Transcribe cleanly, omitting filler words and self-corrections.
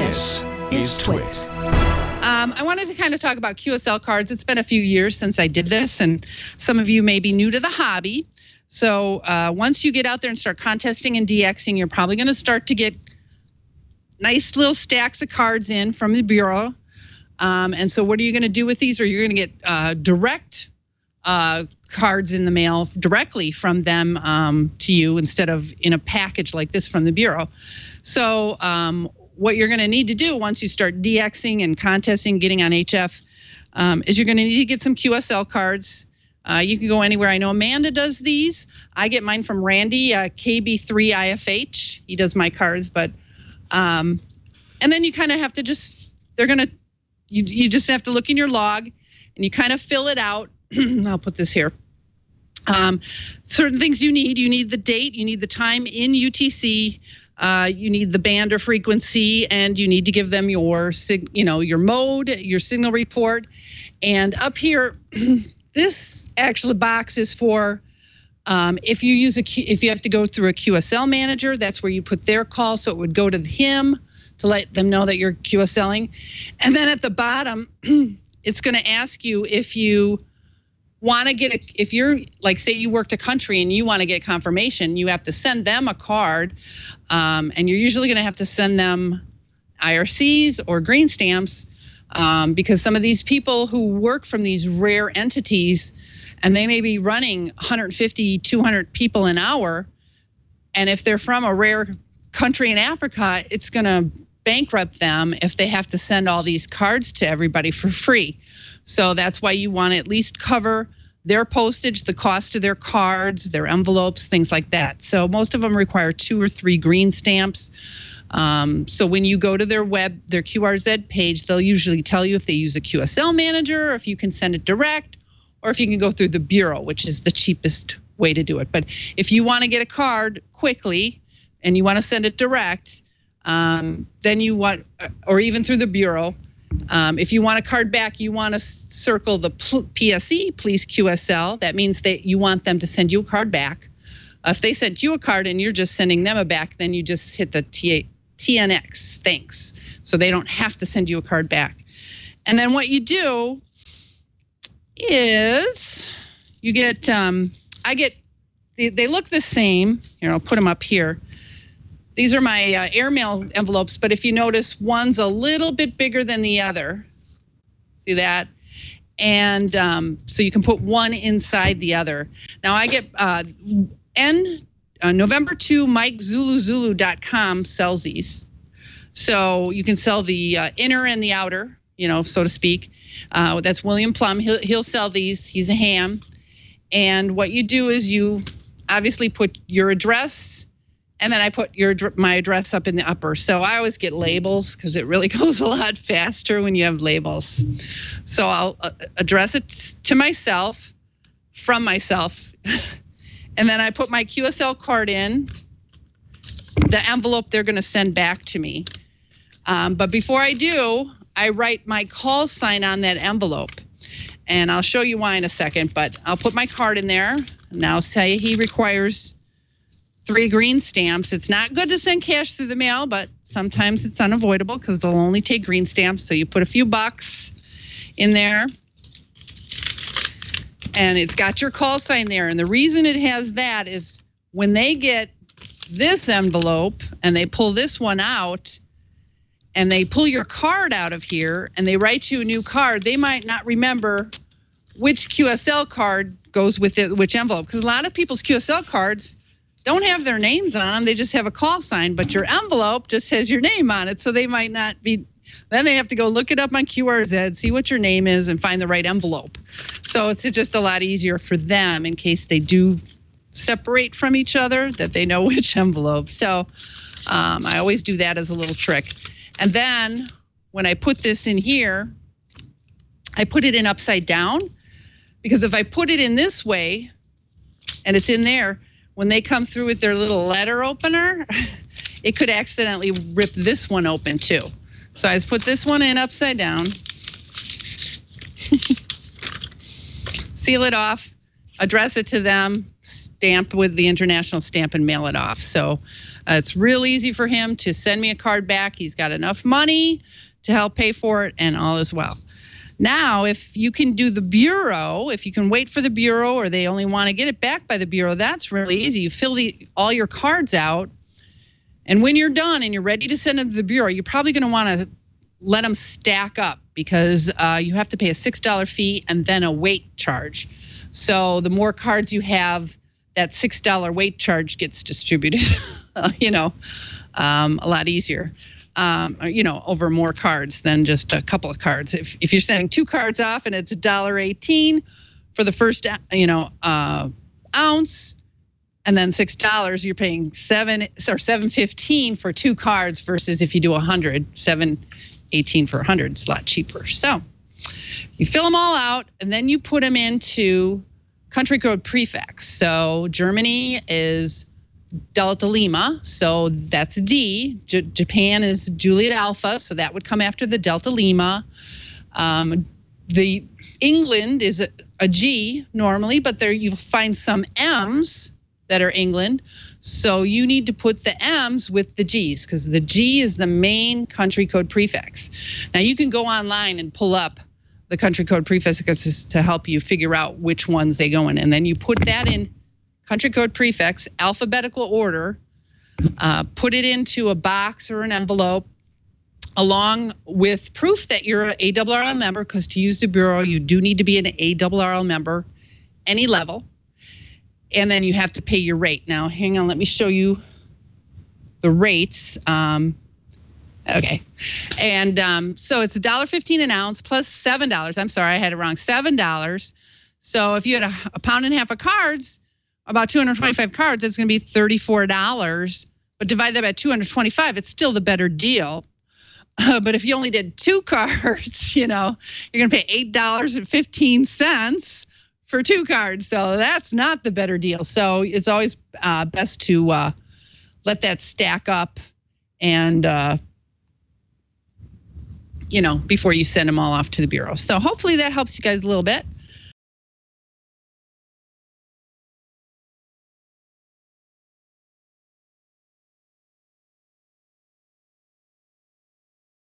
This is TWiT. I wanted to kind of talk about QSL cards. It's been a few years since I did this, and some of you may be new to the hobby. So once you get out there and start contesting and DXing, you're probably going to start to get nice little stacks of cards in from the Bureau. And so what are you going to do with these? Or you're going to get direct cards in the mail directly from them to you instead of in a package like this from the Bureau. So what you're going to need to do once you start DXing and contesting, getting on HF, is you're going to need to get some QSL cards. You can go anywhere. I know Amanda does these. I get mine from Randy, KB3IFH. He does my cards, but and then you kind of have to just, you just have to look in your log and you kind of fill it out. I'll put this here. Certain things you need the date, you need the time in UTC, you need the band or frequency, and you need to give them your your mode, your signal report. And up here, this actual box is for if you have to go through a QSL manager, that's where you put their call, so it would go to him to let them know that you're QSLing. And then at the bottom, it's going to ask you if you want to get if you're like, say you worked a country and you want to get confirmation, you have to send them a card, and you're usually going to have to send them IRCs or green stamps, because some of these people who work from these rare entities, and they may be running 150, 200 people an hour, and if they're from a rare country in Africa, it's going to bankrupt them if they have to send all these cards to everybody for free. So that's why you want to at least cover their postage, the cost of their cards, their envelopes, things like that. So most of them require 2 or 3 green stamps. So when you go to their QRZ page, they'll usually tell you if they use a QSL manager, or if you can send it direct, or if you can go through the Bureau, which is the cheapest way to do it. But if you want to get a card quickly and you want to send it direct, then you want, or even through the Bureau, if you want a card back, you want to circle the PSE, please QSL. That means that you want them to send you a card back. If they sent you a card and you're just sending them a back, then you just hit the TNX, thanks. So they don't have to send you a card back. And then what you do is you get, they look the same. Here, I'll put them up here. These are my airmail envelopes, but if you notice, one's a little bit bigger than the other. See that? And so you can put one inside the other. Now I get November 2, MikeZuluZulu.com sells these. So you can sell the inner and the outer, so to speak. That's William Plum. He'll sell these. He's a ham. And what you do is you obviously put your address, and then I put my address up in the upper. So I always get labels because it really goes a lot faster when you have labels. So I'll address it to myself, from myself. And then I put my QSL card in, the envelope they're going to send back to me. But before I do, I write my call sign on that envelope. And I'll show you why in a second, but I'll put my card in there. Now say he requires 3 green stamps. It's not good to send cash through the mail, but sometimes it's unavoidable because they'll only take green stamps. So you put a few bucks in there, and it's got your call sign there. And the reason it has that is when they get this envelope and they pull this one out and they pull your card out of here and they write you a new card, they might not remember which QSL card goes with it, which envelope. Because a lot of people's QSL cards don't have their names on them. They just have a call sign, but your envelope just has your name on it. So they might not be, then they have to go look it up on QRZ, see what your name is, and find the right envelope. So it's just a lot easier for them in case they do separate from each other, that they know which envelope. So I always do that as a little trick. And then when I put this in here, I put it in upside down, because if I put it in this way and it's in there, when they come through with their little letter opener, it could accidentally rip this one open too. So I just put this one in upside down, seal it off, address it to them, stamp with the international stamp and mail it off. So it's real easy for him to send me a card back. He's got enough money to help pay for it, and all is well. Now, if you can do the bureau, if you can wait for the bureau, or they only want to get it back by the bureau, that's really easy. You fill all your cards out, and when you're done and you're ready to send them to the bureau, you're probably going to want to let them stack up, because you have to pay a $6 fee and then a weight charge. So the more cards you have, that $6 weight charge gets distributed, a lot easier. Over more cards than just a couple of cards. If you're sending 2 cards off and it's $1.18 for the first, ounce, and then $6, you're paying $7.15 for 2 cards, versus if you do 100, $7.18 for 100. It's a lot cheaper. So you fill them all out, and then you put them into country code prefix. So Germany is Delta Lima, so that's D. Japan is Juliet Alpha, so that would come after the Delta Lima. The England is a G normally, but there you'll find some M's that are England. So you need to put the M's with the G's, because the G is the main country code prefix. Now you can go online and pull up the country code prefixes to help you figure out which ones they go in, and then you put that in country code prefix, alphabetical order, put it into a box or an envelope, along with proof that you're an ARRL member, because to use the bureau, you do need to be an ARRL member, any level, and then you have to pay your rate. Now, hang on, let me show you the rates. Okay, and so it's $1.15 an ounce plus $7. I'm sorry, I had it wrong, $7. So if you had a pound and a half of cards, about 225 cards, it's going to be $34. But divide that by 225, it's still the better deal. But if you only did 2 cards, you're going to pay $8.15 for 2 cards. So that's not the better deal. So it's always best to let that stack up and, before you send them all off to the bureau. So hopefully that helps you guys a little bit.